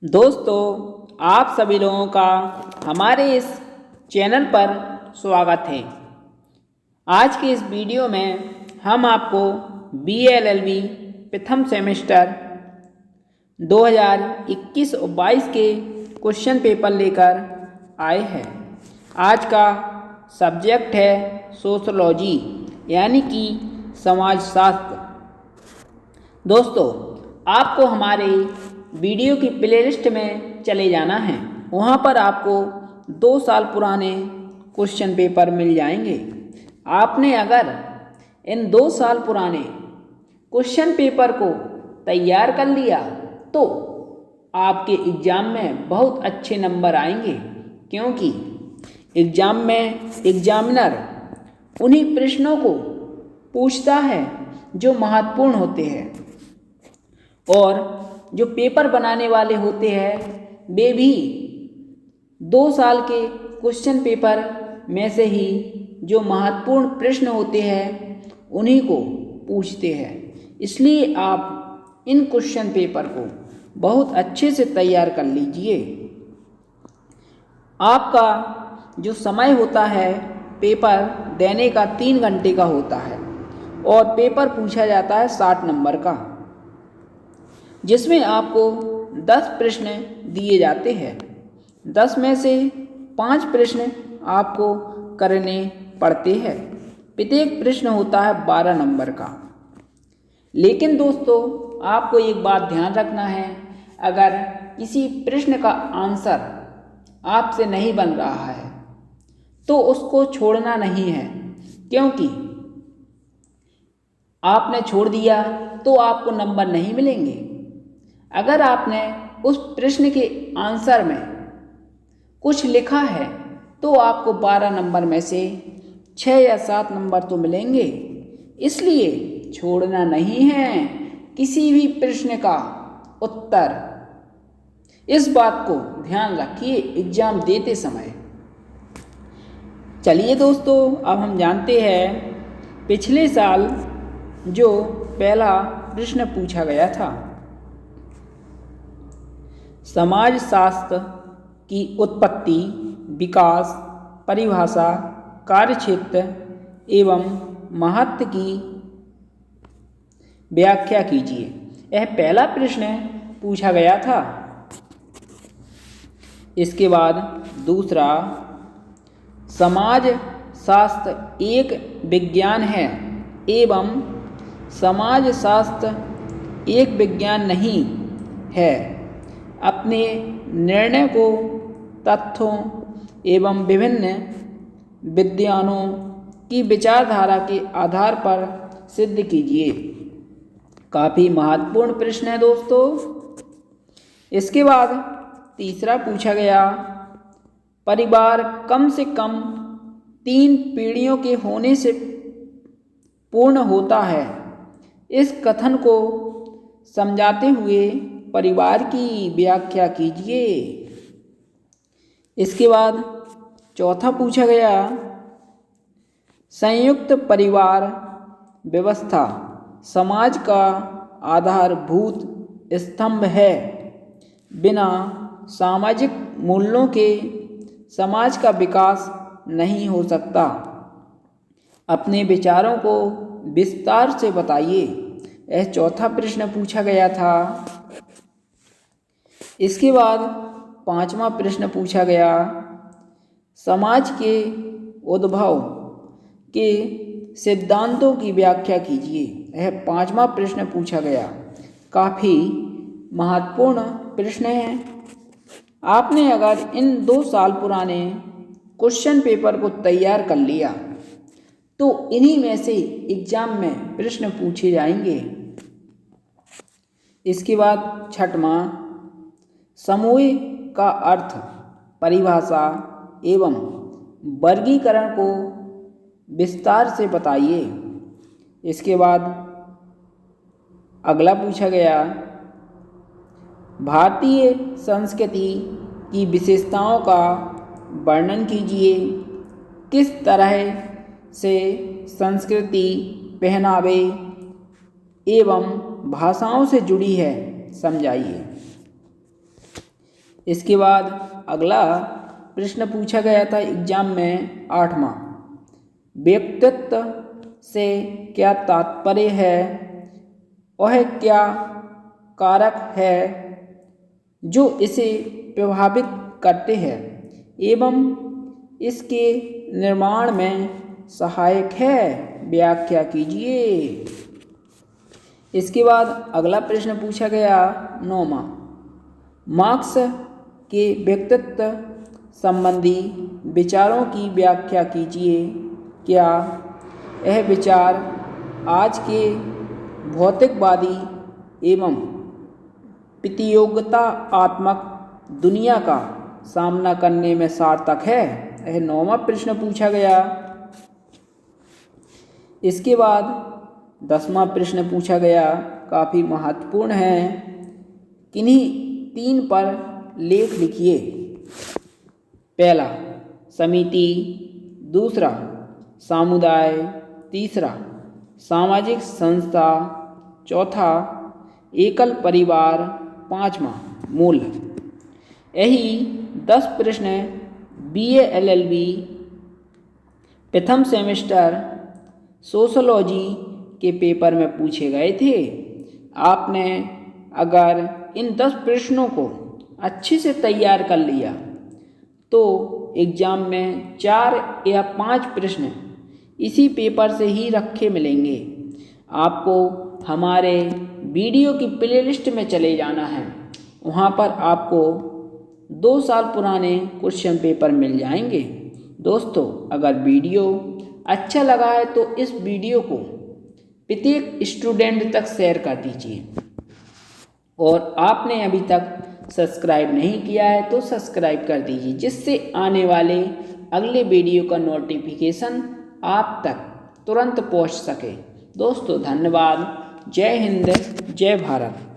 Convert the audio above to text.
दोस्तों, आप सभी लोगों का हमारे इस चैनल पर स्वागत है। आज के इस वीडियो में हम आपको BLLB प्रथम सेमेस्टर 2021 और 22 के क्वेश्चन पेपर लेकर आए हैं। आज का सब्जेक्ट है सोशोलॉजी यानी कि समाजशास्त्र। दोस्तों, आपको हमारे वीडियो की प्लेलिस्ट में चले जाना है। वहाँ पर आपको 2 साल पुराने क्वेश्चन पेपर मिल जाएंगे। आपने अगर इन 2 साल पुराने क्वेश्चन पेपर को तैयार कर लिया तो आपके एग्ज़ाम में बहुत अच्छे नंबर आएंगे, क्योंकि एग्ज़ाम में एग्जामिनर उन्हीं प्रश्नों को पूछता है जो महत्वपूर्ण होते हैं, और जो पेपर बनाने वाले होते हैं वे भी 2 साल के क्वेश्चन पेपर में से ही जो महत्वपूर्ण प्रश्न होते हैं उन्हीं को पूछते हैं। इसलिए आप इन क्वेश्चन पेपर को बहुत अच्छे से तैयार कर लीजिए। आपका जो समय होता है पेपर देने का 3 घंटे का होता है, और पेपर पूछा जाता है 60 नंबर का, जिसमें आपको 10 प्रश्न दिए जाते हैं। 10 में से 5 प्रश्न आपको करने पड़ते हैं। प्रत्येक प्रश्न होता है 12 नंबर का। लेकिन दोस्तों, आपको एक बात ध्यान रखना है, अगर किसी प्रश्न का आंसर आपसे नहीं बन रहा है तो उसको छोड़ना नहीं है, क्योंकि आपने छोड़ दिया तो आपको नंबर नहीं मिलेंगे। अगर आपने उस प्रश्न के आंसर में कुछ लिखा है तो आपको 12 नंबर में से 6 या 7 नंबर तो मिलेंगे। इसलिए छोड़ना नहीं है किसी भी प्रश्न का उत्तर। इस बात को ध्यान रखिए एग्ज़ाम देते समय। चलिए दोस्तों, अब हम जानते हैं पिछले साल जो पहला प्रश्न पूछा गया था। समाजशास्त्र की उत्पत्ति, विकास, परिभाषा, कार्यक्षेत्र एवं महत्व की व्याख्या कीजिए। यह पहला प्रश्न पूछा गया था। इसके बाद दूसरा, समाजशास्त्र एक विज्ञान है एवं समाजशास्त्र एक विज्ञान नहीं है। अपने निर्णय को तथ्यों एवं विभिन्न विद्वानों की विचारधारा के आधार पर सिद्ध कीजिए। काफ़ी महत्वपूर्ण प्रश्न है दोस्तों। इसके बाद तीसरा पूछा गया, परिवार कम से कम 3 पीढ़ियों के होने से पूर्ण होता है। इस कथन को समझाते हुए परिवार की व्याख्या कीजिए। इसके बाद चौथा पूछा गया, संयुक्त परिवार व्यवस्था समाज का आधारभूत स्तंभ है। बिना सामाजिक मूल्यों के समाज का विकास नहीं हो सकता। अपने विचारों को विस्तार से बताइए। यह चौथा प्रश्न पूछा गया था। इसके बाद 5वां प्रश्न पूछा गया, समाज के उद्भव के सिद्धांतों की व्याख्या कीजिए। यह 5वां प्रश्न पूछा गया। काफ़ी महत्वपूर्ण प्रश्न है। आपने अगर इन 2 साल पुराने क्वेश्चन पेपर को तैयार कर लिया तो इन्हीं में से एग्ज़ाम में प्रश्न पूछे जाएंगे। इसके बाद 6वां, समूह का अर्थ, परिभाषा एवं वर्गीकरण को विस्तार से बताइए। इसके बाद अगला पूछा गया, भारतीय संस्कृति की विशेषताओं का वर्णन कीजिए। किस तरह से संस्कृति पहनावे एवं भाषाओं से जुड़ी है, समझाइए। इसके बाद अगला प्रश्न पूछा गया था एग्जाम में 8वां, व्यक्तित्व से क्या तात्पर्य है? वह क्या कारक है जो इसे प्रभावित करते हैं एवं इसके निर्माण में सहायक है? व्याख्या कीजिए। इसके बाद अगला प्रश्न पूछा गया 9वां, मार्क्स के व्यक्तित्व संबंधी विचारों की व्याख्या कीजिए। क्या यह विचार आज के भौतिकवादी एवं प्रतियोगितात्मक दुनिया का सामना करने में सार्थक है? यह 9वां प्रश्न पूछा गया। इसके बाद 10वां प्रश्न पूछा गया, काफ़ी महत्वपूर्ण है। किन्हीं 3 पर लेख लिखिए। पहला समिति, दूसरा समुदाय, तीसरा सामाजिक संस्था, चौथा एकल परिवार, 5वां मूल्य। यही 10 प्रश्न BA LLB प्रथम सेमेस्टर सोशोलॉजी के पेपर में पूछे गए थे। आपने अगर इन 10 प्रश्नों को अच्छे से तैयार कर लिया तो एग्ज़ाम में 4 या 5 प्रश्न इसी पेपर से ही रखे मिलेंगे। आपको हमारे वीडियो की प्लेलिस्ट में चले जाना है, वहाँ पर आपको 2 साल पुराने क्वेश्चन पेपर मिल जाएंगे। दोस्तों, अगर वीडियो अच्छा लगा है तो इस वीडियो को प्रत्येक स्टूडेंट तक शेयर कर दीजिए, और आपने अभी तक सब्सक्राइब नहीं किया है तो सब्सक्राइब कर दीजिए, जिससे आने वाले अगले वीडियो का नोटिफिकेशन आप तक तुरंत पहुंच सके। दोस्तों, धन्यवाद। जय हिंद, जय भारत।